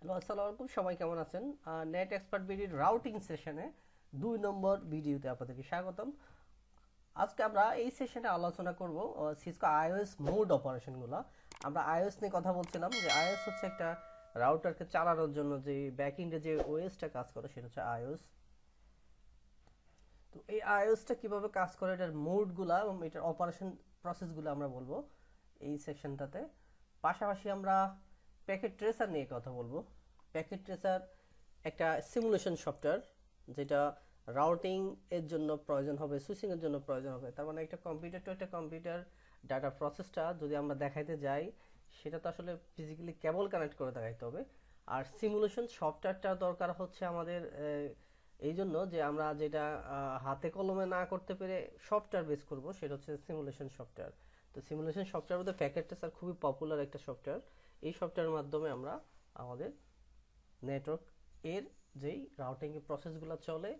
Hello, আসসালামু আলাইকুম। সবাই কেমন আছেন? নেট এক্সপার্ট বিডির রাউটিং সেশনে 2 নম্বর ভিডিওতে আপনাদেরকে স্বাগতম। আজকে আমরা এই সেশনে আলোচনা করব সিসকো আইওএস মোড অপারেশনগুলো। আমরা আইওএস নিয়ে কথা বলছিলাম যে আইওএস হচ্ছে একটা রাউটারকে চালানোর জন্য যে ব্যাকএন্ডে যে ওএসটা কাজ করে সেটা হচ্ছে আইওএস। তো এই আইওএসটা কিভাবে কাজ করে, এটার মোডগুলো এবং এটার অপারেশন প্রসেসগুলো আমরা বলবো এই সেকশনটাতে। পাশাপাশি আমরা প্যাকেট ট্রেসার নিয়ে কথা বলবো। প্যাকেট ট্রেসার একটা সিমুলেশন সফটওয়্যার যেটা রাউটিং এর জন্য প্রয়োজন হবে, সুইচিং এর জন্য প্রয়োজন হবে। তার মানে একটা কম্পিউটার টু একটা কম্পিউটার ডাটা প্রসেসটা যদি আমরা দেখাইতে যাই, সেটা তো আসলে ফিজিক্যালি কেবল কানেক্ট করে দেখাইতে হবে। আর সিমুলেশন সফটওয়্যারটা দরকার হচ্ছে আমাদের এই জন্য যে আমরা যেটা হাতে কলমে না করতে পেরে সফটওয়্যার বেস করব, সেটা হচ্ছে সিমুলেশন সফটওয়্যার। তো সিমুলেশন সফটওয়্যার মধ্যে প্যাকেট ট্রেসার খুবই পপুলার একটা সফটওয়্যার। এই সফটওয়্যারের মাধ্যমে আমরা আমাদের নেটওয়ার্ক এর যেই রাউটিং এর প্রসেসগুলো চলে,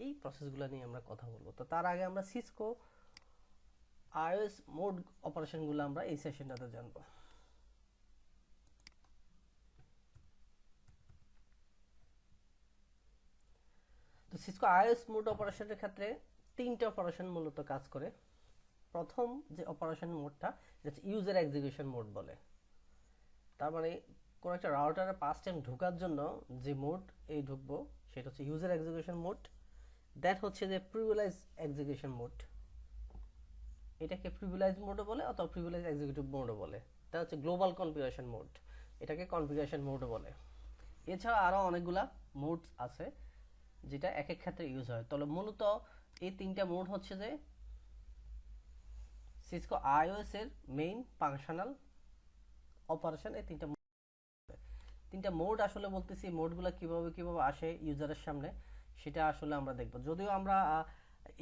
এই প্রসেসগুলো নিয়ে আমরা কথা বলবো। তো তার আগে আমরা সিসকো আইওএস মোড অপারেশনগুলো আমরা এই সেশনটাতে জানবো। তো সিসকো আইওএস মোড অপারেশনের ক্ষেত্রে 3টা অপারেশন মূলত কাজ করে। প্রথম যে অপারেশন মোডটা, এটা ইউজার এক্সিকিউশন মোড বলে। তার মানে কোন একটা রাউটারে পাস টাইম ঢোকার জন্য যে মোড এই ঢুকবো সেটা হচ্ছে ইউজার এক্সিকিউশন মোড। দ্যাট হচ্ছে যে প্রিভিলেজ এক্সিকিউশন মোড। এটাকে প্রিভিলেজ মোডও বলে অথবা প্রিভিলেজ এক্সিকিউটিভ মোডও বলে। এটা হচ্ছে গ্লোবাল কনফিগারেশন মোড, এটাকে কনফিগারেশন মোডও বলে। এছাড়া আরও অনেকগুলা মোডস আছে যেটা এক এক ক্ষেত্রে ইউজ হয়। তবে মূলত এই 3টা মোড হচ্ছে যে সিসকো আইওএস এর মেইন ফাংশনাল অপারেশন। এই 3টা মোড আসলে বলতেছি, মোডগুলো কিভাবে কিভাবে আসে ইউজারের সামনে সেটা আসলে আমরা দেখব। যদিও আমরা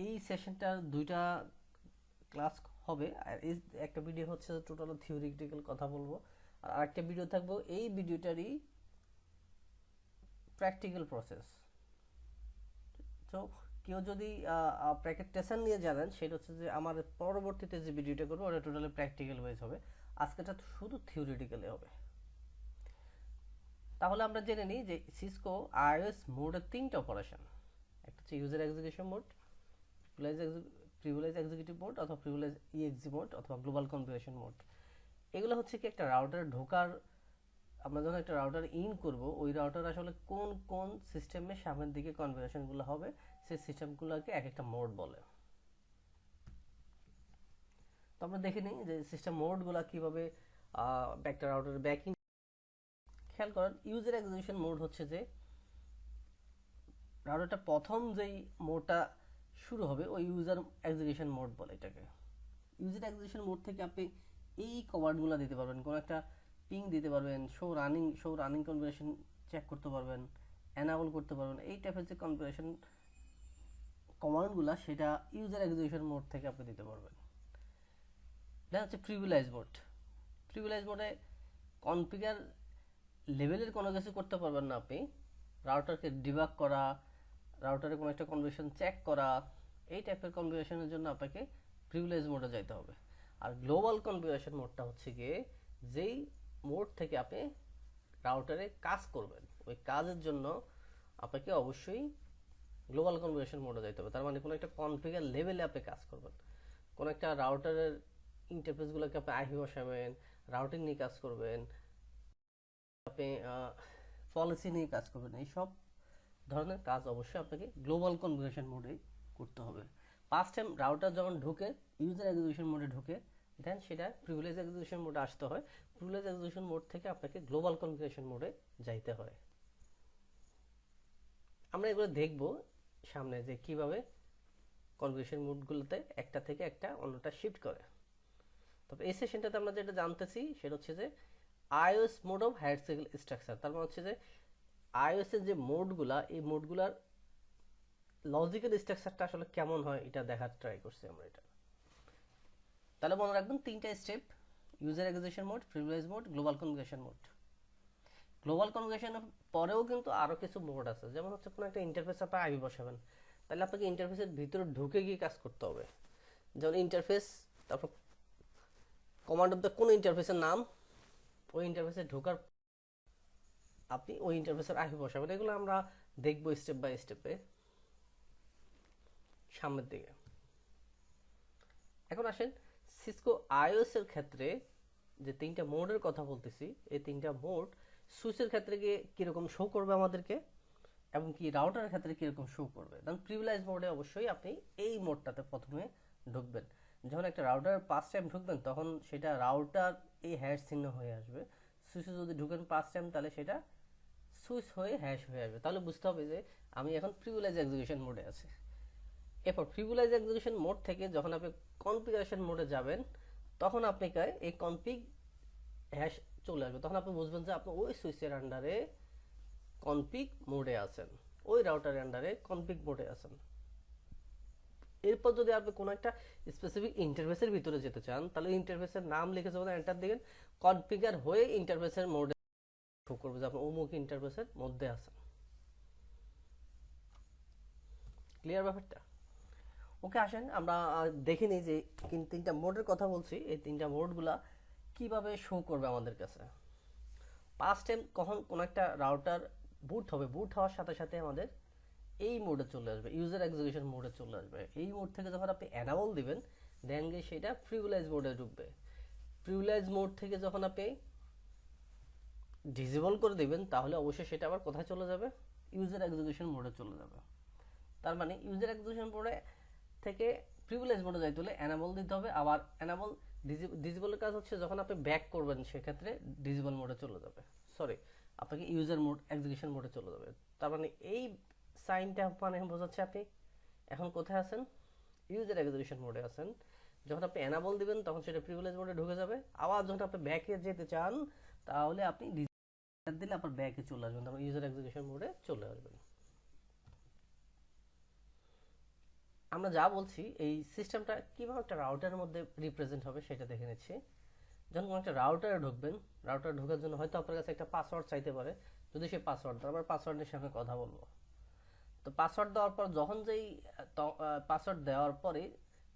এই সেশনটার 2টা ক্লাস হবে, আর এই একটা ভিডিও হচ্ছে টোটাল থিওরিটিক্যাল কথা বলবো, আর আরেকটা ভিডিও থাকবো এই ভিডিওটারই প্র্যাকটিক্যাল প্রসেস। তো কেউ যদি প্যাকেট ট্রেসার নিয়ে জানেন, সেটা হচ্ছে যে আমার পরবর্তীতে যে ভিডিওটা করবো ওটা টোটালি প্র্যাকটিক্যাল ওয়েজ হবে, আজকেটা শুধু থিওরিটিক্যালি হবে। তাহলে আমরা জেনে নিই যে সিসকো আইওএস মোডের 3টা অপারেশন। একটা হচ্ছে user execution mode, privilege executive mode অথবা প্রিভিলেজ ইএক্সি মোড অথবা গ্লোবাল কনফিগারেশন মোড। এগুলো হচ্ছে কি একটা রাউটার ঢোকার, আমরা যখন একটা রাউটার ইন করব, ওই রাউটার আসলে কোন কোন সিস্টেমের সামনের দিকে কনফিগারেশনগুলো হবে, সেই সিস্টেমগুলোকে এক একটা মোড বলে। তো আমরা দেখে নিই যে সিস্টেম মোডগুলো কিভাবে একটা রাউটারের ব্যাকিং। খেয়াল করেন, ইউজার এক্সিকিউশন মোড হচ্ছে যে রাউটারটা প্রথম যেই মোডটা শুরু হবে ওই ইউজার এক্সিকিউশন মোড বলে এটাকে। ইউজার এক্সিকিউশন মোড থেকে আপনি এই কমান্ডগুলো দিতে পারবেন, কোনো একটা পিং দিতে পারবেন, শো রানিং কনফিগারেশন চেক করতে পারবেন, এনাবল করতে পারবেন। এই টাইপের যে কনফিগারেশন কমান্ডগুলো সেটা ইউজার এক্সিকিউশন মোড থেকে আপনি দিতে পারবেন। এটা হচ্ছে প্রিভিলেজ মোড। প্রিভিলেজ মোডে কনফিগার লেভেলের কোনো কিছু করতে পারবেন না আপনি। রাউটারকে ডিবাগ করা, রাউটারে কোনো একটা কনফিগারেশন চেক করা, এই টাইপের কনফিগারেশনের জন্য আপনাকে প্রিভিলেজ মোডে যাইতে হবে। আর গ্লোবাল কনফিগারেশন মোডটা হচ্ছে গিয়ে যেই মোড থেকে আপনি রাউটারে কাজ করবেন, ওই কাজের জন্য আপনাকে অবশ্যই গ্লোবাল কনফিগারেশন মোডে যাইতে হবে। তার মানে কোনো একটা কনফিগার লেভেলে আপনি কাজ করবেন, কোনো একটা রাউটারের ইন্টারফেসগুলোকে আপনি আইপি বসাবেন, রাউটিং নিয়ে কাজ করবেন, আপনি পলিসি নিয়ে কাজ করবেন, এই সব ধরনের কাজ অবশ্যই আপনাকে গ্লোবাল কনফিগারেশন মোডে করতে হবে। ফার্স্ট টাইম রাউটার যখন ঢুকে ইউজার এক্সিকিউশন মোডে ঢুকে, দেন সেটা প্রিভিলেজ এক্সিকিউশন মোডে আসতে হয়। প্রিভিলেজ এক্সিকিউশন মোড থেকে আপনাকে গ্লোবাল কনফিগারেশন মোডে যাইতে হয়। আমরা এগুলো দেখব সামনে যে কিভাবে কনফিগারেশন মোডগুলোতে একটা থেকে একটা অন্যটা শিফট করে। তবে এই সেশনটাতে আমরা যেটা জানতেছি সেটা হচ্ছে যে iOS mode of hierarchical structure. তার মানে হচ্ছে যে আইওএস এর যে মোডগুলা, এই মোডগুলার লজিক্যাল স্ট্রাকচারটা আসলে কেমন হয় এটা দেখার ট্রাই করছি আমরা এটা। তাহলে মনে রাখবেন 3টা step: user execution mode, privilege mode, global configuration mode. Global কনফিগারেশনের পরেও কিন্তু আরো কিছু মোড আছে, যেমন হচ্ছে কোনো একটা ইন্টারফেস আপনি আইপি বসাবেন, তাহলে আপনাকে ইন্টারফেসের ভিতরে ঢুকে গিয়ে কাজ করতে হবে। যেমন ইন্টারফেস, তারপর কমান্ড অফ দ্য কোন ইন্টারফেসের নাম, ওই ইন্টারফেসে ঢোকার আপনি ওই ইন্টারফেসের আইপি বসাবেন। এগুলো আমরা দেখবো স্টেপ বাই স্টেপে সামনের দিকে। এখন আসেন সিসকো আইওএস এর ক্ষেত্রে যে তিনটা মোডের কথা বলতেছি, এই তিনটা মোড সুইচের ক্ষেত্রে গিয়ে কিরকম শো করবে আমাদেরকে, এবং কি রাউটারের ক্ষেত্রে কিরকম শো করবে। কারণ প্রিভিলেজ মোডে অবশ্যই আপনি এই মোডটাতে প্রথমে ঢুকবেন। যখন একটা রাউটার 5 টাইম ঢুকবেন তখন সেটা রাউটার এই হ্যাশ চিহ্ন হয়ে আসবে। সুইচে যদি ঢুকেন 5 টাইম তাহলে সেটা সুইচ হয়ে হ্যাশ হয়ে আসবে। তাহলে বুঝতে হবে যে আমি এখন প্রিভিলেজ এক্সিকিউশন মোডে আছি। এরপর প্রিভিলেজ এক্সিকিউশন মোড থেকে যখন আপনি কনফিগারেশন মোডে যাবেন তখন আপনাকে এই কনফিগ হ্যাশ চলে আসবে। তখন আপনি বুঝবেন যে আপনি ওই সুইচের আন্ডারে কনফিগ মোডে আছেন, ওই রাউটারের আন্ডারে কনফিগ মোডে আছেন। এরপর যদি আপনি কোনো একটা স্পেসিফিক ইন্টারফেসের ভিতরে যেতে চান তাহলে ইন্টারফেসের নাম লিখে যখন এন্টার দিবেন কনফিগার হয়ে ইন্টারফেসের মোডে শো করবে যে আপনি অমুক ইন্টারফেসের মধ্যে আছেন। ক্লিয়ার ব্যাপারটা? ওকে, আসেন আমরা দেখে নিই যে তিনটা মোডের কথা বলছি, এই তিনটা মোডগুলা কিভাবে শো করবে আমাদের কাছে। ফার্স্ট টাইম কখন কোন একটা রাউটার বুট হবে, বুট হওয়ার সাথে সাথে আমাদের এই মোডে চলে আসবে, ইউজার এক্সিকিউশন মোডে চলে আসবে। এই মোড থেকে যখন আপনি এনাবল দিবেন দেন গিয়ে সেটা প্রিভিলেজ মোডে ঢুকবে। প্রিভিলেজ মোড থেকে যখন আপনি ডিসেবল করে দিবেন তাহলে অবশ্যই সেটা আবার কোথায় চলে যাবে, ইউজার এক্সিকিউশন মোডে চলে যাবে। তার মানে ইউজার এক্সিকিউশন মোডে থেকে প্রিভিলেজ মোডে যাইতে হলে এনাবল দিতে হবে। আবার এনাবল ডিসেবলের কাজ হচ্ছে যখন আপনি ব্যাক করবেন সেক্ষেত্রে ডিসেবল মোডে চলে যাবে, সরি আপনাকে ইউজার মোড এক্সিকিউশন মোডে চলে যাবে। তার মানে এই সাইনটা মানে বোঝাচ্ছে আপনি এখন কোথায় আছেন, ইউজার এক্সিকিউশন মোডে আছেন। যখন আপনি এনাবল দিবেন তখন সেটা প্রিভিলেজ মোডে ঢুকে যাবে। আবার যখন আপনি ব্যাকে যেতে চান তাহলে আপনি দিলে আবার ব্যাকে চলে আসবেন, তারপর ইউজার এক্সিকিউশন মোডে চলে আসবেন। আমরা যা বলছি এই সিস্টেমটা কিভাবে একটা রাউটারের মধ্যে রিপ্রেজেন্ট হবে সেটা দেখে নিচ্ছি। যখন কোনো একটা রাউটারে ঢুকবেন, রাউটারে ঢোকার জন্য হয়তো আপনার কাছে একটা পাসওয়ার্ড চাইতে পারে। যদি সেই পাসওয়ার্ড দেন, আমরা পাসওয়ার্ডের সঙ্গে কথা বলবো। তো পাসওয়ার্ড দেওয়ার পর যখন যেই পাসওয়ার্ড দেওয়ার পরে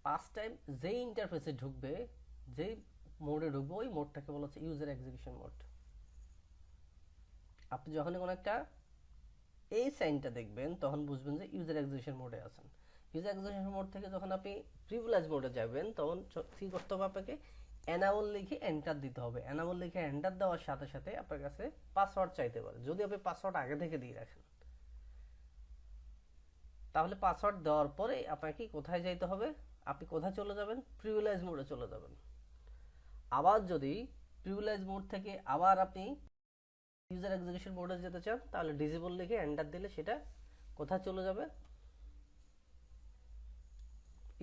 5 টাইম যেই ইন্টারফেসে ঢুকবে, যেই মোডে ঢুকবে ওই মোডটাকে বলা হচ্ছে ইউজার এক্সিকিউশন মোড। আপনি যখন কোনো একটা এই সাইনটা দেখবেন তখন বুঝবেন যে ইউজার এক্সিকিউশন মোডে আছেন। ইউজার এক্সিকিউশন মোড থেকে যখন আপনি প্রিভিলেজ মোডে যাবেন তখন কি করতে হবে, আপনাকে এনাবল লিখে এন্টার দিতে হবে। এনাবল লিখে এন্টার দেওয়ার সাথে সাথে আপনার কাছে পাসওয়ার্ড চাইতে পারে। যদি আপনি পাসওয়ার্ড আগে থেকে দিয়ে রাখেন তাহলে পাসওয়ার্ড দেওয়ার পরে আপনাকে কোথায় যাইতে হবে, আপনি কোথায় চলে যাবেন, প্রিভিলেজ মোডে চলে যাবেন। আবার যদি প্রিভিলেজ মোড থেকে আবার আপনি ইউজার এক্সিকিউশন মোডে যেতে চান তাহলে ডিসেবল লিখে এন্টার দিলে সেটা কোথায় চলে যাবে,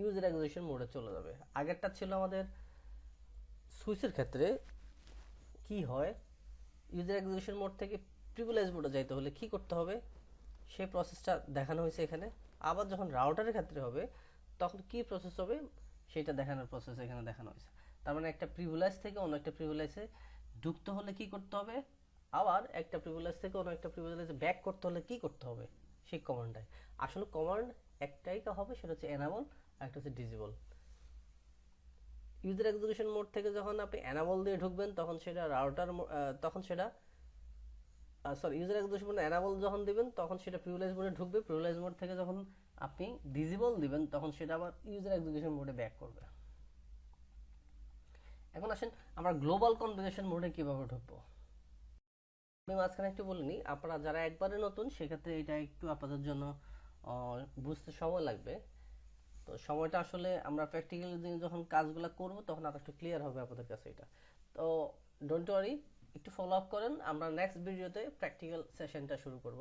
ইউজার এক্সিকিউশন মোডে চলে যাবে। আগেরটা ছিল আমাদের সুইচের ক্ষেত্রে কি হয়, ইউজার এক্সিকিউশন মোড থেকে প্রিভিলেজ মোডে যাইতে হলে কি করতে হবে সেই প্রসেসটা দেখানো হয়েছে এখানে। আবার যখন রাউটারের ক্ষেত্রে হবে তখন কি প্রসেস হবে সেটা দেখানোর প্রসেস এখানে দেখানো হয়েছে। তার মানে একটা প্রিভিলেজ থেকে অন্য একটা প্রিভিলেজে ঢুকতে হলে কি করতে হবে, আবার একটা প্রিভিলেজ থেকে অন্য একটা প্রিভিলেজে ব্যাক করতে হলে কি করতে হবে সেই কমান্ডটাই। আসলে কমান্ড একটাই হবে, সেটা হচ্ছে এনাবল আর একটা হচ্ছে ডিসেবল। ইউজার এক্সিকিউশন মোড থেকে যখন আপনি এনাবল দিয়ে ঢুকবেন তখন সেটা রাউটার তখন সেটা sorry user execution mode enable যখন দিবেন তখন সেটা প্রিভিলেজ মোডে ঢুকবে। প্রিভিলেজ মোড থেকে যখন আপনি ডিসেবল দিবেন তখন সেটা আবার ইউজার এক্সিকিউশন মোডে ব্যাক করবে। এখন আসেন আমরা গ্লোবাল কনফিগারেশন মোডে কিভাবে ঢুকবো। আমি মাঝখানে একটু বলিনি, আপনারা যারা একবারে নতুন সেক্ষেত্রে এটা একটু আপনাদের জন্য বুঝতে সময় লাগবে। তো সময়টা আসলে আমরা প্র্যাকটিক্যালি যখন কাজগুলো করব তখন আর একটু ক্লিয়ার হবে আপনাদের কাছে এটা। তো ডোন্ট ওয়ারি, একটু ফলো আপ করেন। আমরা নেক্সট ভিডিওতে প্র্যাকটিক্যাল সেশনটা শুরু করব।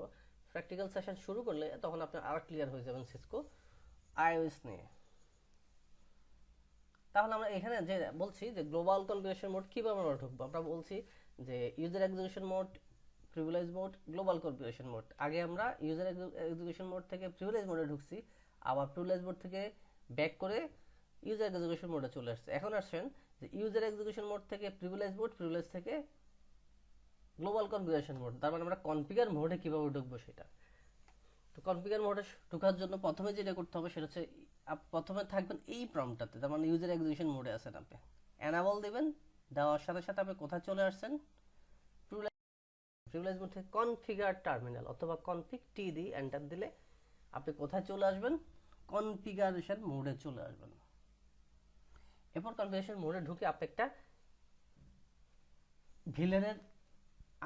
প্র্যাকটিক্যাল সেশন শুরু করলে তখন আপনি আরো ক্লিয়ার হয়ে যাবেন সিসকো আইওএস নিয়ে। তাহলে আমরা এখানে যে বলছি যে গ্লোবাল কনফিগারেশন মোড কিভাবে আমরা ঢুকবো, আমরা বলছি যে user execution mode, privilege mode, global configuration mode. আগে আমরা ইউজার এক্সিকিউশন মোড থেকে প্রিভিলেজ মোডে ঢুকছি, আবার প্রিভিলেজ মোড থেকে ব্যাক করে ইউজার এক্সিকিউশন মোডে চলে আসছে। এখন আসেন যে ইউজার এক্সিকিউশন মোড থেকে প্রিভিলেজ মোড, প্রিভিলেজ থেকে গ্লোবাল কনফিগারেশন মোড। তার মানে আমরা কনফিগার মোডে কিভাবে ঢুকবো সেটা। তো কনফিগার মোডে ঢোকার জন্য প্রথমে যেটা করতে হবে সেটা হচ্ছে প্রথমে থাকবেন এই প্রম্পটটাতে, তার মানে ইউজার এক্সিকিউশন মোডে আছেন আপনি, এনাবল দিবেন, দেওয়ার সাথে সাথে আপনি কোথায় চলে আসছেন, প্রিভিলেজ মোড থেকে কনফিগার টার্মিনাল অথবা কনফিগ টি দিয়ে এন্টার দিলে আপনি কোথায় চলে আসবেন, কনফিগারেশন মোডে চলে আসবেন। এরপর কনফিগারেশন মোডে ঢুকে আপনি একটা ভিলেনের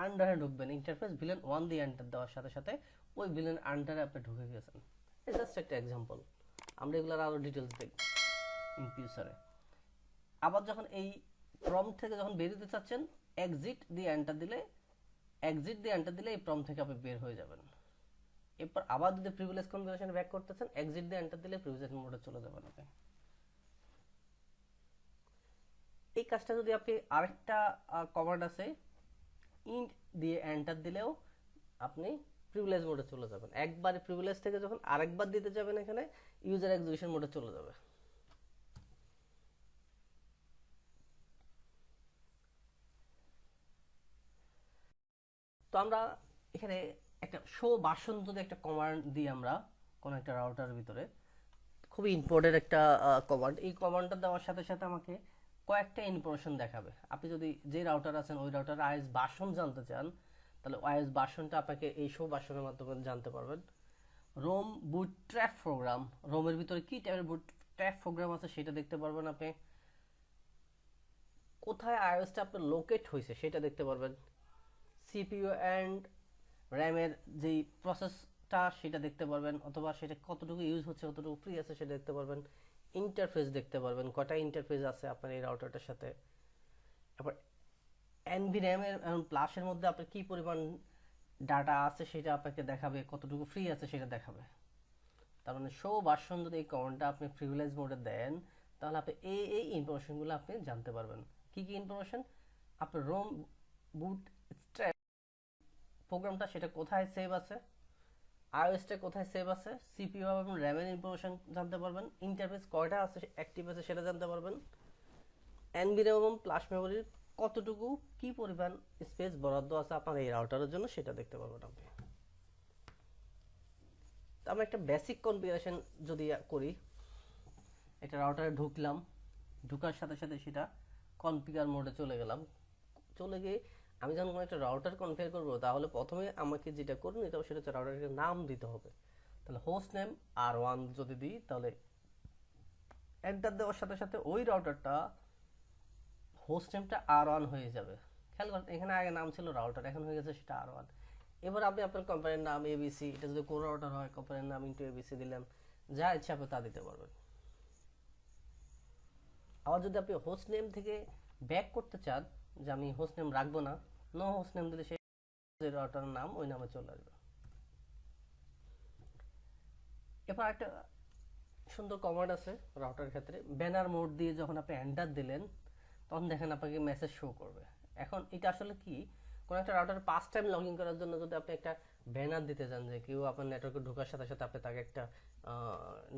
আন্ডারে ঢুকবেন। ইন্টারফেস ভিলেন 1 দিয়ে এন্টার দেওয়ার সাথে সাথে ওই ভিলেন আন্ডারে আপনি ঢুকে গেছেন। জাস্ট একটা এক্সাম্পল, আমরা এগুলোর আরো ডিটেলস দেখব ইন ফিউচারে। আবার যখন এই প্রম্পট থেকে যখন বেরোতে চাচ্ছেন, এক্সিট দিয়ে এন্টার দিলে এই প্রম্পট থেকে আপনি বের হয়ে যাবেন। এরপর আবার যদি প্রিভিলেজ কনফিগারেশন ব্যাক করতেছেন, এক্সিট দিয়ে এন্টার দিলে প্রিভিলেজ মোডে চলে যাবেন আপনি। এই কাজটা যদি আপনি আরেকটা কমান্ড আছে ইন্ট দিয়ে এন্টার দিলেও আপনি প্রিভিলেজ মোডে চলে যাবেন। একবার প্রিভিলেজ থেকে যখন আরেকবার দিতে যাবেন এখানে ইউজার এক্সিকিউশন মোডে চলে যাবে। তো আমরা এখানে একটা শো ভার্সন যদি একটা কমান্ড দিই আমরা কোন একটা রাউটারের ভিতরে, খুবই ইম্পর্টেন্ট একটা কমান্ড। এই কমান্ডটা দেওয়ার সাথে সাথে আমাকে কয়েকটা ইনফরমেশন দেখাবে। আপনি যদি যে রাউটার আছেন ওই রাউটার আইএস ভার্সন জানতে চান, তাহলে আইএস ভার্সনটা আপনাকে এই শো ভার্সনের মাধ্যমে জানতে পারবেন। রোম বুট ট্র্যাপ প্রোগ্রাম, রোমের ভিতরে কি টাইপের বুট ট্র্যাপ প্রোগ্রাম আছে সেটা দেখতে পারবেন আপনি। কোথায় আইওএসটা আপনার লোকেট হয়েছে সেটা দেখতে পারবেন। সিপিইউ এন্ড র্যামের যেই প্রসেসটা সেটা দেখতে পারবেন, অথবা সেটা কতটুকু ইউজ হচ্ছে, কতটুকু ফ্রি আছে সেটা দেখতে পারবেন। ইন্টারফেস দেখতে পারবেন, কটা ইন্টারফেস আছে আপনার এই রাউটারটার সাথে। তারপর এনভি র্যামের প্লাসের মধ্যে আপনার কি পরিমাণ ডাটা আছে সেটা আপনাকে দেখাবে, কতটুকু ফ্রি আছে সেটা দেখাবে। তার মানে শো ভার্সন যদি এই কমান্ডটা আপনি প্রিভিলেজ মোডে দেন, তাহলে আপনি এই ইনফরমেশনগুলো আপনি জানতে পারবেন। কি কি ইনফরমেশন? আপনার রোম বুট স্ট্র্যাপ প্রোগ্রামটা সেটা কোথায় সেভ আছে, আইওএসটা কোথায় সেভ আছে, সিপিইউ এবং র্যামের ইনফরমেশন জানতে পারবেন। ইন্টারফেস কয়টা আছে অ্যাক্টিভ আছে সেটা জানতে পারবেন। এনভি র্যাম এবং ফ্ল্যাশ মেমোরির কতটুকু কি পরিমাণ স্পেস বরাদ্দ আছে আপনার এই রাউটারের জন্য সেটা দেখতে পারবেন আপনি। তো আমরা একটা বেসিক কনফিগারেশন যদি করি, একটা রাউটারে ঢুকলাম, ঢুকার সাথে সাথে সেটা কনফিগার মোডে চলে গেলাম। চলে গিয়ে আমি যখন কোনো একটা রাউটার কনফিগার করবো, তাহলে প্রথমে আমাকে যেটা করে নিতে হবে সেটা হচ্ছে রাউটারকে নাম দিতে হবে। তাহলে হোস্ট নেম R1 যদি দিই, তাহলে এন্টার দেওয়ার সাথে সাথে ওই রাউটারটা হোস্ট নেমটা R1 হয়ে যাবে। খেয়াল করেন এখানে আগে নাম ছিল রাউটার, এখন হয়ে গেছে সেটা R1। এবার আপনি আপনার কোম্পানির নাম এবিসি, এটা যদি কোর রাউটার হয় কোম্পানির নাম ইনটু এবিসি দিলেন, যা ইচ্ছা আপনি তা দিতে পারবেন। আবার যদি আপনি হোস্ট নেম থেকে ব্যাক করতে চান, যে আমি হোস্ট নেম রাখবো না, নো হোস্ট নেম দিলে সেই যে রাউটারের নাম ওই নামে চলে আসবে। এবার একটা সুন্দর কমান্ড আছে রাউটারের ক্ষেত্রে, ব্যানার মোড দিয়ে যখন আপনি এন্টার দিলেন তখন দেখেন আপনাকে মেসেজ শো করবে। এখন এটা আসলে কি, কোন একটা router first time log in করার জন্য যদি আপনি একটা ব্যানার দিতে চান যে কেউ আপনার নেটওয়ার্কে ঢোকার সাথে সাথে আপনি তাকে একটা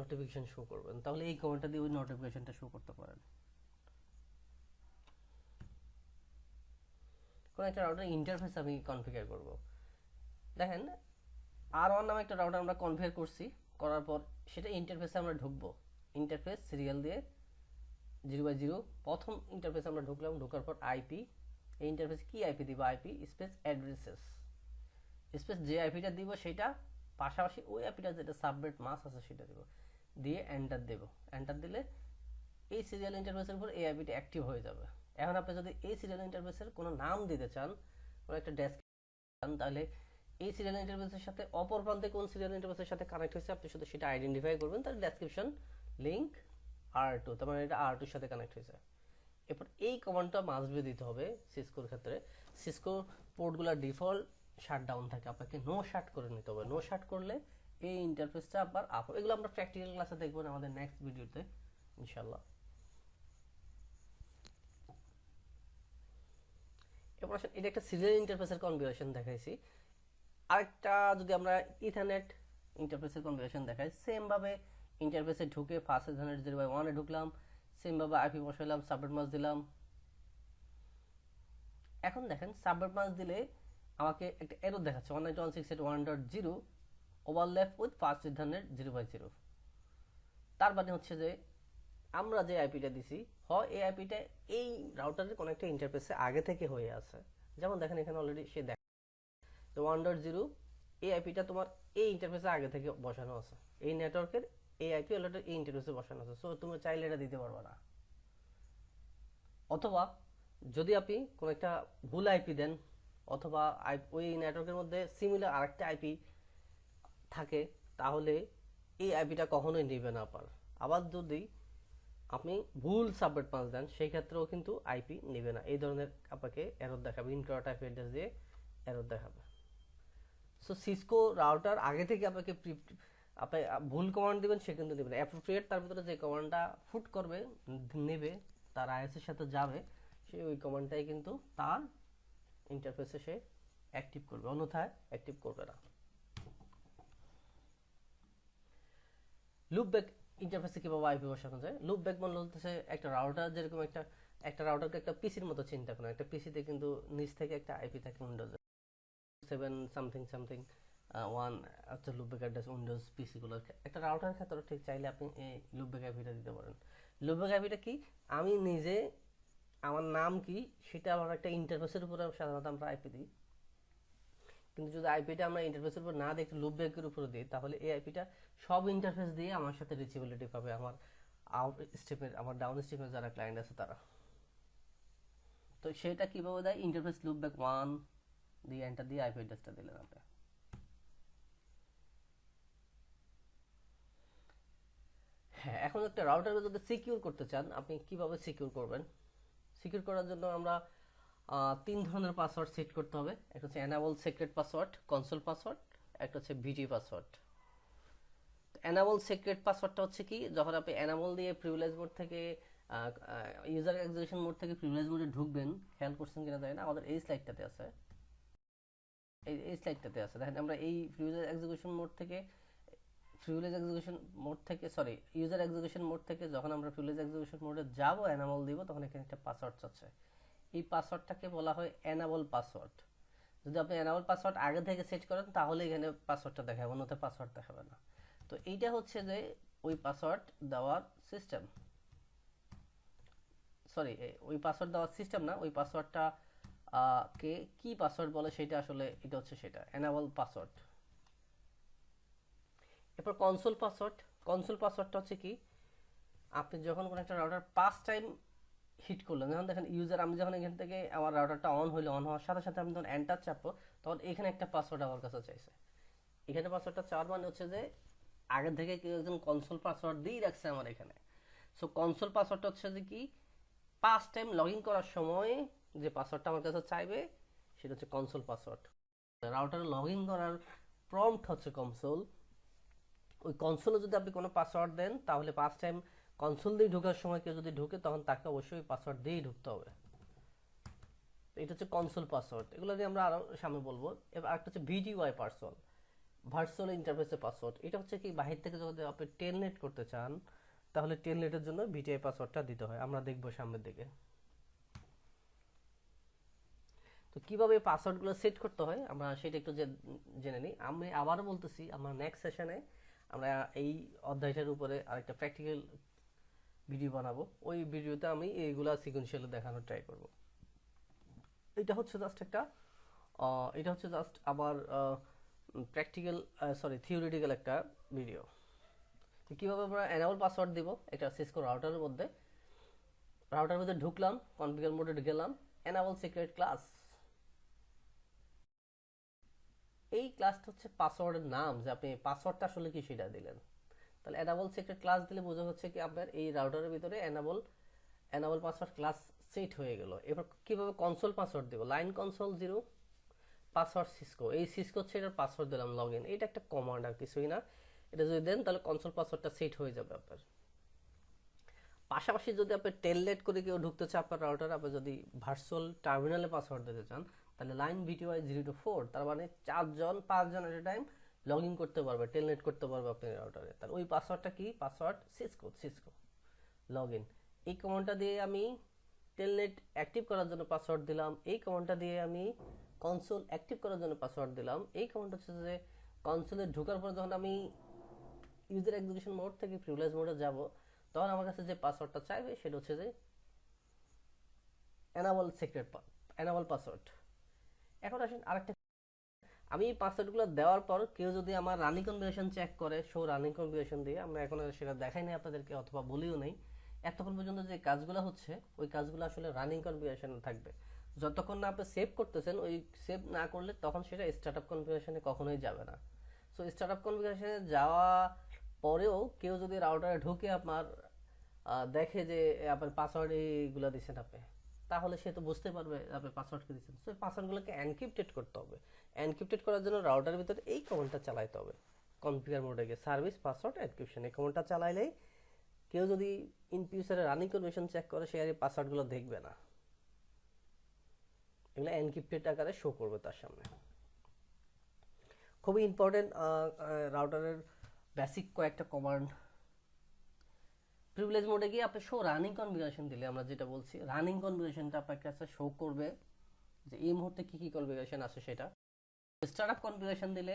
নোটিফিকেশন শো করবেন, তাহলে এই কমান্ডটা দিয়ে ওই নোটিফিকেশনটা শো করতে পারেন। কোন একটা রাউটার ইন্টারফেস আমি কনফিগার করব, দেখেন R1 নামে একটা রাউটার আমরা কনফিগার করছি, করার পর সেটা ইন্টারফেসে আমরা ঢুকবো। ইন্টারফেস সিরিয়াল দিয়ে 0/0 প্রথম ইন্টারফেস আমরা ঢুকলাম, ঢোকার পর আইপি, এই ইন্টারফেসে কি আইপি দিব, আইপি স্পেস অ্যাড্রেসেস স্পেস যে আইপিটা দিব সেটা পাশাপাশি ওই আইপিটা যেটা সাবনেট মাস্ক আছে সেটা দিব, দিয়ে এন্টার দেব। এন্টার দিলে এই সিরিয়াল ইন্টারফেসের উপর এই আইপিটা অ্যাক্টিভ হয়ে যাবে। এখন আপনি যদি এই সিরিয়াল ইন্টারফেসের কোনো নাম দিতে চান, কোনো একটা ডেসক্রিপশন, তাহলে এই সিরিয়াল ইন্টারফেসের সাথে অপর প্রান্তে কোন সিরিয়াল ইন্টারফেসের সাথে কানেক্ট হয়েছে আপনি শুধু সেটা আইডেন্টিফাই করবেন, তার ডেসক্রিপশন লিংক R2, তার মানে এটা R2 এর সাথে কানেক্ট হয়েছে। এরপর এই কমান্ডটা মাস্ট বি দিতে হবে। সিসকোর ক্ষেত্রে সিসকো পোর্টগুলো ডিফল্ট শাটডাউন থাকে, আপনাকে নো শাট করে নিতে হবে। নো শাট করলে এই ইন্টারফেসটা আবার আপ, এগুলো আমরা প্র্যাকটিক্যাল ক্লাসে দেখব আমাদের নেক্সট ভিডিওতে ইনশাআল্লাহ। এরপর আসলে এটা একটা সিরিয়াল ইন্টারফেসের কনফিগারেশন দেখাইছি। আরেকটা যদি আমরা ইথারনেট ইন্টারফেসের কনফিগারেশন দেখাই, সেম ভাবে ইন্টারফেসে ঢুকে ফার্স্ট ইথারনেট 0/1 এ ঢুকলাম, সেম ভাবে আইপি বসাইলাম, সাবনেট মাস্ক দিলাম। এখন দেখেন সাবনেট মাস্ক দিলে আমাকে একটা এরর দেখাচ্ছে 192.168.1.0 ওভারল্যাপ উইথ ফার্স্ট ইথারনেট 0/0। তার মানে হচ্ছে যে আমরা যে আইপিটা দিছি হয় এই আইপিটা এই রাউটারের কোনো একটা ইন্টারফেসে আগে থেকে হয়ে আছে। যেমন দেখেন এখানে অলরেডি সে তো 1.0 এই আইপিটা তোমার এই ইন্টারফেসে আগে থেকে বসানো আছে, এই নেটওয়ার্কের এই আইপি অলরেডি এই ইন্টারফেসে বসানো আছে, সো তুমি চাইলে এটা দিতে পারবে না। অথবা যদি আপনি কোনো একটা ভুল আইপি দেন, অথবা ওই নেটওয়ার্কের মধ্যে সিমিলার আরেকটা আইপি থাকে, তাহলে এই আইপিটা কখনোই নেবে না আপনার। আবার যদি আপনি ভুল সাবনেট পাস দেন, সেই ক্ষেত্রেও কিন্তু আইপি নেবে না, এই ধরনের আপনাকে এরর দেখাবে, ইনকরেক্ট আইপি অ্যাড্রেস দিয়ে এরর দেখাবে। সো সিসকো রাউটার আগে থেকে আপনাকে আপনি ভুল কমান্ড দিবেন, সে কিন্তু নেবে না। অ্যাপ্রোপ্রিয়েট তার ভিতরে যে কমান্ডটা ফুট করবে, নেবে, তার আইএসের সাথে যাবে, সে ওই কমান্ডটাই কিন্তু তার ইন্টারফেসে সে অ্যাক্টিভ করবে, অন্যথায় অ্যাক্টিভ করবে না। লুপব্যাক ইন্টারফেসে কিভাবে আইপি বসানো যায়? লুপব্যাক মানে হচ্ছে একটা রাউটার, যেরকম একটা রাউটারকে একটা পিসির মতো চিন্তা করেন। একটা পিসিতে কিন্তু নিচ থেকে একটা আইপি থাকে, উইন্ডোজ 7 সামথিং সামথিং 1 হচ্ছে লুপব্যাক অ্যাড্রেস উইন্ডোজ পিসিগুলোর। একটা রাউটার ক্ষেত্রে ঠিক চাইলে আপনি এই লুপব্যাক আইপিটা দিতে পারেন। লুপব্যাক আইপিটা কি? আমি নিজে আমার নাম কি সেটা আমার একটা ইন্টারফেসের উপরে সাধারণত আমরা আইপি দিই, কিন্তু যদি আইপিটা আমরা ইন্টারফেসের উপর না দিই, একটু লুপব্যাকের উপরে দিই, তাহলে এই আইপিটা সব ইন্টারফেস দিয়ে আমার সাথে রিচেবিলিটি পাবে, আমার আউট স্টেপের, আমার ডাউন স্টেপের যারা ক্লায়েন্ট আছে তারা। তো সেটা কিভাবে দেয়? ইন্টারফেস লুপব্যাক 1 দিয়ে এন্টার দিয়ে আইপি অ্যাড্রেসটা দিলেন আপনি। হ্যাঁ, এখন একটা রাউটারকে যদি সিকিউর করতে চান, আপনি কিভাবে সিকিউর করবেন? সিকিউর করার জন্য আমরা 3 ধরনের পাসওয়ার্ড সেট করতে হবে। একটা হচ্ছে enable secret password, console password, একটা হচ্ছে ভিটি পাসওয়ার্ড। এনাবল সিক্রেট পাসওয়ার্ডটা হচ্ছে কি, যখন আপনি এনাবল দিয়ে প্রিভিলেজ মোড থেকে ইউজার এক্সিকিউশন মোড থেকে প্রিভিলেজ মোডে ঢুকবেন, খেয়াল করছেন কিনা জানি না, আমাদের এই স্লাইডটাতে আছে, এই স্লাইডটাতে আছে, দেখেন আমরা এই প্রিভিলেজ এক্সিকিউশন মোড থেকে সরি ইউজার এক্সিকিউশন মোড থেকে যখন আমরা প্রিভিলেজ এক্সিকিউশন মোডে যাব, এনাবল দিব, তখন এখানে একটা পাসওয়ার্ড চাচ্ছে। এই পাসওয়ার্ডটাকে বলা হয় এনাবল পাসওয়ার্ড। যদি আপনি এনাবল পাসওয়ার্ড আগে থেকে সেট করেন, তাহলে এখানে পাসওয়ার্ডটা দেখাবে, অন্যথায় পাসওয়ার্ড দেখাবে না। তো এইটা হচ্ছে যে ওই পাসওয়ার্ড দেওয়ার সিস্টেম, সরি ওই পাসওয়ার্ড দেওয়ার সিস্টেম না, ওই পাসওয়ার্ডটা কে কি পাসওয়ার্ড বলে সেটা আসলে, এটা হচ্ছে সেটা এনাবল পাসওয়ার্ড। এরপর কনসোল পাসওয়ার্ড। কনসোল পাসওয়ার্ডটা হচ্ছে কি, আপনি যখন কোনো একটা রাউটার 5 টাইম হিট করলেন, যখন দেখেন ইউজার, আমি যখন এখান থেকে আমার রাউটারটা অন হইলো, অন হওয়ার সাথে সাথে আমি যখন এন্টার চাপবো, তখন এখানে একটা পাসওয়ার্ড আমার কাছে চাইছে। এখানে পাসওয়ার্ডটা চাওয়ার মানে হচ্ছে যে আগে থেকে কেউ একজন কনসোল পাসওয়ার্ড দিয়ে রাখছে আমার এখানে। সো কনসোল পাসওয়ার্ডটা হচ্ছে যে কি, 5 টাইম লগ ইন করার সময় যে পাসওয়ার্ডটা আমার কাছে চাইবে, সেটা হচ্ছে কনসোল পাসওয়ার্ড। রাউটারে লগ ইন করার প্রম্পট হচ্ছে কনসোল। ওই কনসোলে যদি আপনি কোনো পাসওয়ার্ড দেন, তাহলে 5 টাইম কনসোল দিয়ে ঢোকার সময় কেউ যদি ঢুকে, তখন তাকে অবশ্যই পাসওয়ার্ড দিয়েই ঢুকতে হবে। এটা হচ্ছে কনসোল পাসওয়ার্ড, এগুলো দিয়ে আমরা আরো সামনে বলবো। এবার আরেকটা হচ্ছে ভিডিওআই পাসওয়ার্ড, ভার্চুয়াল ইন্টারফেসের পাসওয়ার্ড। এটা হচ্ছে কি, বাহির থেকে যদি আপনি টেলনেট করতে চান, তাহলে টেলনেটের জন্য ভিটিআই পাসওয়ার্ডটা দিতে হয়, আমরা দেখবো সামনের দিকে। তো কিভাবে পাসওয়ার্ডগুলো সেট করতে হয় আমরা সেটা একটু জেনে নিই। আমি আবারও বলতেছি, আমরা নেক্সট সেশনে আমরা এই অধ্যায়টার উপরে আরেকটা প্র্যাকটিক্যাল ভিডিও বানাবো, ওই ভিডিওতে আমি এইগুলা সিকোয়েন্সিয়ালি দেখানোর ট্রাই করব। এটা হচ্ছে জাস্ট আমার প্র্যাকটিক্যাল থিওরিটিক্যাল একটা ভিডিও। কিভাবে আমরা এনাবল পাসওয়ার্ড দিব একটা সিসকো রাউটারের মধ্যে। রাউটারের মধ্যে ঢুকলাম, কনফিগার মোডে গেলাম, এনাবল সিক্রেট ক্লাস। এই ক্লাসটা হচ্ছে পাসওয়ার্ডের নাম, যে আপনি পাসওয়ার্ডটা আসলে কি সেটা দিলেন। তাহলে এনাবল সিক্রেট ক্লাস দিলে বোঝা হচ্ছে কি আপনার এই রাউটারের ভিতরে এনাবল পাসওয়ার্ড ক্লাস সেট হয়ে গেল। এবার কিভাবে কনসোল পাসওয়ার্ড দেব? লাইন কনসোল 0 পাসওয়ার্ড সিসকো, এই সিসকো হচ্ছে এটার পাসওয়ার্ড দিলাম লগইন। এটা একটা কমান্ড আর কিছুই না। এটা যদি দেন, তাহলে কনসোল পাসওয়ার্ডটা সেট হয়ে যাবে আপনার। পাশাপাশি যদি আপনি টেলনেট করে কেউ ঢুকতে চান আপনার রাউটারে, আপনি যদি ভার্চুয়াল টার্মিনালে পাসওয়ার্ড দিতে চান, তাহলে লাইন ভিটিওআই 0 to 4, তার মানে 5জন এট এ টাইম লগ ইন করতে পারবে, টেলনেট করতে পারবে আপনার রাউটারে। তাহলে ওই পাসওয়ার্ডটা কি? Password Cisco log in. এই কমান্ডটা দিয়ে আমি টেলনেট অ্যাক্টিভ করার জন্য পাসওয়ার্ড দিলাম, এই কমান্ডটা দিয়ে আমি কনসোল অ্যাক্টিভ করার জন্য পাসওয়ার্ড দিলাম। এই কমান্ড হচ্ছে যে কনসোলে ঢোকার পর যখন আমি ইউজার এক্সিকিউশন মোড থেকে প্রিভিলেজ মোডে যাব, তখন আমার কাছে যে পাসওয়ার্ডটা চাইবে সেটা হচ্ছে যে এনাবল পাসওয়ার্ড। এখন আসেন আরেকটা, আমি পাসওয়ার্ডগুলো দেওয়ার পর কেউ যদি আমার রানিং কনফিগারেশন চেক করে, শো রানিং কনফিগারেশন দিয়ে, আমরা এখন আর সেটা দেখাই নাই আপনাদেরকে অথবা বলিও নাই, এতক্ষণ পর্যন্ত যে কাজগুলো হচ্ছে ওই কাজগুলো আসলে রানিং কনফিগারেশনে থাকবে। যতক্ষণ না আপনি সেভ করতেছেন, ওই সেভ না করলে তখন সেটা স্টার্টআপ কনফিগারেশনে কখনোই যাবে না। সো স্টার্টআপ কনফিগারেশনে যাওয়া পরেও কেউ যদি রাউটারে ঢুকে আপনার দেখে যে আপনার পাসওয়ার্ড এইগুলো দিচ্ছেন আপনি, তাহলে সে তো বুঝতে পারবে আপনি পাসওয়ার্ডকে দিচ্ছেন। সো পাসওয়ার্ডগুলোকে এনক্রিপ্টেড করতে হবে। এনক্রিপ্টেড করার জন্য রাউটারের ভিতরে এই কমান্ডটা চালাইতে হবে। কনফিগার মোডে গিয়ে সার্ভিস পাসওয়ার্ড এনক্রিপশন এই কমান্ডটা চালাইলেই কেউ যদি ইনফিউচারে রানিং কনফিগারেশন চেক করে সে আর এই পাসওয়ার্ডগুলো দেখবে না, এগুলো এনক্রিপ্টেড আকারে শো করবে তার সামনে। খুবই ইম্পর্টেন্ট রাউটারের বেসিক কয়েকটা কমান্ড। প্রিভিলেজ মোডে গিয়ে আপনি শো রানিং কনফিগারেশন দিলে, আমরা যেটা বলছি রানিং কনফিগারেশনটা আপনার কাছে শো করবে যে এই মুহূর্তে কি কি কনফিগারেশন আছে সেটা। স্টার্টআপ কনফিগারেশন দিলে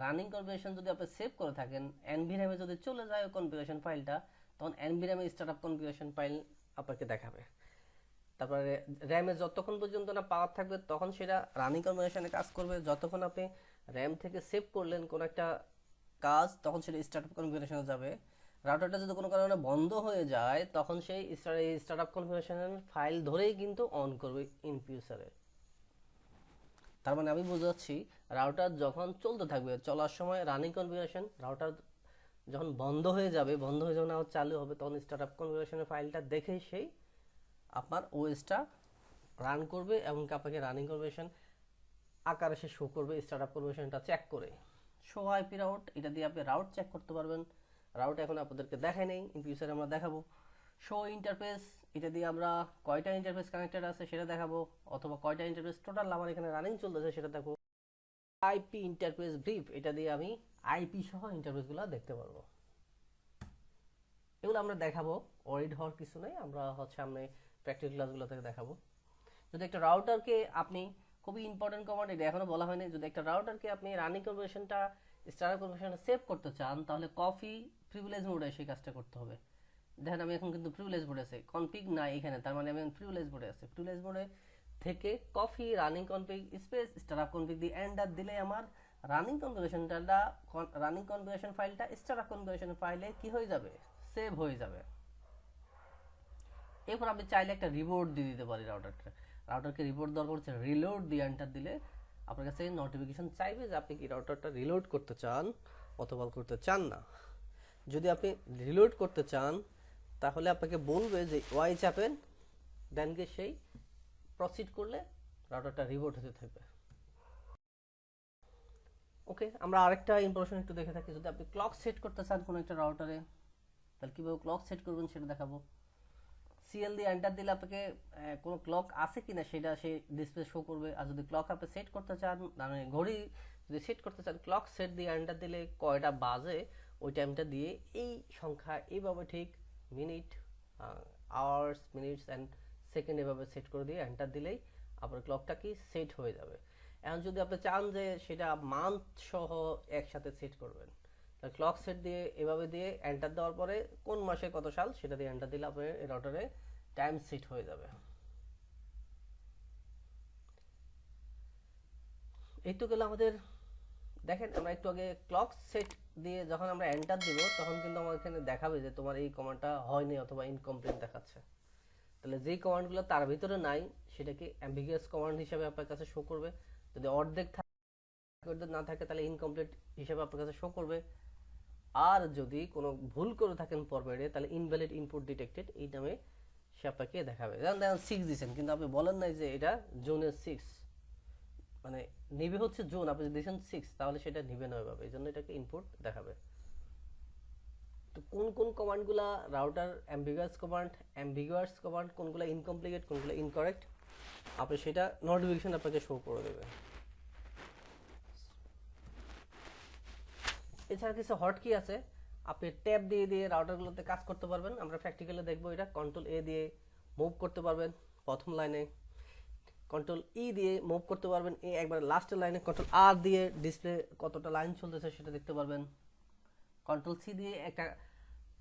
রানিং কনফিগারেশন যদি আপনি সেভ করে থাকেন, এনভিরামে যদি চলে যায় ওই কনফিগারেশন ফাইলটা, তখন এনভিরামে স্টার্টআপ কনফিগারেশন ফাইল আপনাকে দেখাবে। তারপরে র্যামে যতক্ষণ পর্যন্ত না পাওয়ার থাকবে তখন সেটা রানিং কনফিগারেশনে কাজ করবে। যতক্ষণ আপনি র্যাম থেকে সেভ করলেন কোন একটা কাজ, তখন সেটা স্টার্টআপ কনফিগারেশনে যাবে। রাউটারটা যদি কোনো কারণে বন্ধ হয়ে যায় তখন সেই স্টার্টআপ কনফিগারেশনের ফাইল ধরেই কিন্তু অন করবে ইন ফিউচারে। তার মানে আমি বোঝাচ্ছি, রাউটার যখন চলতে থাকবে, চলার সময় রানিং কনফিগারেশন, রাউটার যখন বন্ধ হয়ে যাবে, বন্ধ হয়ে যখন আবার চালু হবে, তখন স্টার্টআপ কনফিগারেশনের ফাইলটা দেখেই সেই আপনার ওএসটা রান করবে এবং আপনাকে রানিং কনফিগারেশন আকারে সে শো করবে স্টার্টআপ কনফিগারেশনটা চেক করে। শো আইপি রাউট, এটা দিয়ে আপনি রাউট চেক করতে পারবেন। রাউট এখন আপনাদেরকে দেখাই নেই, ইন ফিউচারে আমরা দেখাবো। শো ইন্টারফেস, এটা দিয়ে আমরা কয়টা ইন্টারফেস কানেক্টেড আছে সেটা দেখাবো, অথবা কয়টা ইন্টারফেস টোটাল আমার এখানে রানিং চলতেছে সেটা দেখো। আইপি ইন্টারফেস ব্রিফ, এটা দিয়ে আমি আইপি সহ ইন্টারফেসগুলো দেখতে পারবো। এগুলো আমরা দেখাবো, ওয়ারিড হওয়ার কিছু নেই, আমরা সামনে প্র্যাকটিক্যাল ক্লাসগুলো থেকে দেখাবো। যদি একটা রাউটারকে আপনি, খুবই ইম্পর্টেন্ট কমান্ড এটা এখনো বলা হয়নি, যদি একটা রাউটারকে আপনি রানিং কনফিগারেশনটা স্টার্টআপ কনফিগারেশনটা সেভ করতে চান, তাহলে কপি প্রিভিলেজ মোডে সেই কাজটা করতে হবে। দেখেন আমি এখন কিন্তু প্রিভিলেজ মোডে আছে, কনফিগ নাই এখানে, তার মানে আমি প্রিভিলেজ মোডে আছে। প্রিভিলেজ মোডে থেকে copy running config space startup config দিয়ে এন্টার দিলে আমার রানিং কনফিগারেশন ফাইলটা স্টার্টআপ কনফিগারেশন ফাইলে কি হয়ে যাবে, সেভ হয়ে যাবে। এরপর আপনি চাইলে একটা রিবোর্ট দিয়ে দিতে পারি রাউটারকে রিবোর্ট দরকার হচ্ছে, রিলোড দিয়ে এন্টার দিলে আপনার কাছে নোটিফিকেশন চাইবে যে আপনি কি রাউটারটা রিলোড করতে চান অথবা করতে চান না। যদি আপনি রিলোড করতে চান তাহলে আপনাকে বলবে যে ওয়াই চাপেন, দেন গিয়ে সেই প্রসিড করলে রাউটারটা রিবোট হতে থাকবে। ওকে, আমরা আরেকটা ইনফরমেশন একটু দেখে থাকি। যদি আপনি ক্লক সেট করতে চান কোনো একটা রাউটারে, তাহলে কিভাবে ক্লক সেট করবেন সেটা দেখাবো। সিএল দিয়ে এন্টার দিলে আপনাকে কোনো ক্লক আছে কিনা সেটা সে ডিসপ্লে শো করবে। আর যদি ক্লক আপনি সেট করতে চান, মানে ঘড়ি যদি সেট করতে চান, ক্লক সেট দিয়ে এন্টার দিলে কয়টা বাজে ওই টাইমটা দিয়ে এই সংখ্যা এইভাবে ঠিক minute, hours, minutes and second এভাবে সেট করে দিয়ে এন্টার দিলেই আপনার ক্লকটা কি সেট হয়ে যাবে। এখন যদি আপনি চান যে সেটা মান্থ সহ একসাথে সেট করবেন, তাহলে ক্লক সেট দিয়ে এভাবে দিয়ে এন্টার দেওয়ার পরে কোন মাসে কত সাল সেটা দিয়ে এন্টার দিলে আপনার রাউটারে টাইম সেট হয়ে যাবে। এই তো গেল আমাদের। দেখেন আমরা একটু আগে ক্লক সেট দিয়ে যখন আমরা এন্টার দিব তখন কিন্তু আমার এখানে দেখাবে যে তোমার এই কমান্ডটা হয়নি অথবা ইনকমপ্লিট দেখাচ্ছে। তাহলে যেই কমান্ডগুলো তার ভিতরে নাই সেটাকে অ্যাম্বিগুয়াস কমান্ড হিসেবে আপনার কাছে শো করবে। যদি অর্ধেক না থাকে তাহলে ইনকমপ্লিট হিসেবে আপনার কাছে শো করবে। আর যদি কোনো ভুল করে থাকেন ফরম্যাটে তাহলে ইনভ্যালিড ইনপুট ডিটেক্টেড এই নামে সে আপনাকে দেখাবে। যেমন দেখেন 6 দিয়েছেন কিন্তু আপনি বলেন নাই যে এটা জোনের 6, মানে নিবে হচ্ছে জোন, আপনি যদি দিয়েছেন 6 তাহলে সেটা নিবে না ওইভাবে, এই জন্য এটাকে ইনপুট দেখাবে। তো কোন কোন কমান্ডগুলা রাউটার অ্যাম্বিগুয়াস কমান্ড কোনগুলা ইনকমপ্লিট কোনগুলা ইনকারেক্ট আপনি সেটা নোটিফিকেশন আপনাকে শো করে দেবে। এছাড়া কিছু হটকি আছে, আপনি ট্যাব দিয়ে দিয়ে রাউটারগুলোতে কাজ করতে পারবেন। আমরা প্র্যাকটিক্যালি দেখবো এটা। কন্ট্রোল এ দিয়ে মুভ করতে পারবেন প্রথম লাইনে, কন্ট্রোল ই দিয়ে মুভ করতে পারবেন এই একবার লাস্টের লাইনে, কন্ট্রোল আর দিয়ে ডিসপ্লে কতটা লাইন চলতেছে সেটা দেখতে পারবেন, কন্ট্রোল সি দিয়ে একটা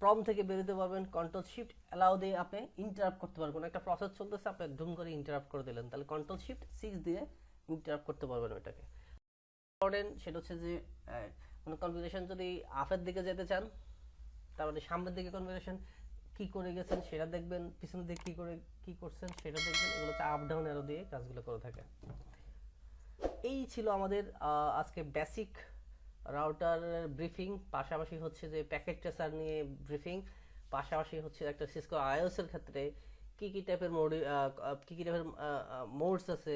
প্রম থেকে বেরোতে পারবেন, কন্ট্রোল শিফট অ্যালাউ দিয়ে আপনি ইন্টারাপ্ট করতে পারবেন। একটা প্রসেস চলতেছে আপনি ধুম করে ইন্টারাপ্ট করে দিলেন, তাহলে কন্ট্রোল শিফট 6 দিয়ে ইন্টারাপ্ট করতে পারবেন ওইটাকে। ইম্পর্টেন্ট সেটা হচ্ছে যে কোনো কনফিগারেশন যদি আপের দিকে যেতে চান, তার মানে সামনের দিকে কনফিগারেশন কি করে গেছেন সেটা দেখবেন, পিছনের দিকে কি করে কি করছেন সেটা দেখবেন। এগুলো হচ্ছে আপ ডাউন অ্যারো দিয়ে কাজগুলো করে থাকে। এই ছিল আমাদের আজকে বেসিক রাউটারের ব্রিফিং, পাশাপাশি হচ্ছে যে প্যাকেট ট্রেসার নিয়ে ব্রিফিং, পাশাপাশি হচ্ছে একটা সিসকো আইওএস এর ক্ষেত্রে কি কি টাইপের কি কি টাইপের মোডস আছে,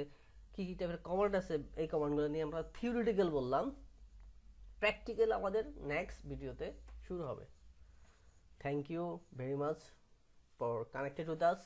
কি কি টাইপের কমান্ড আছে, এই কমান্ডগুলো নিয়ে আমরা থিওরিটিক্যাল বললাম। প্র্যাকটিক্যাল আমাদের নেক্সট ভিডিওতে শুরু হবে। Thank you very much for connected with us.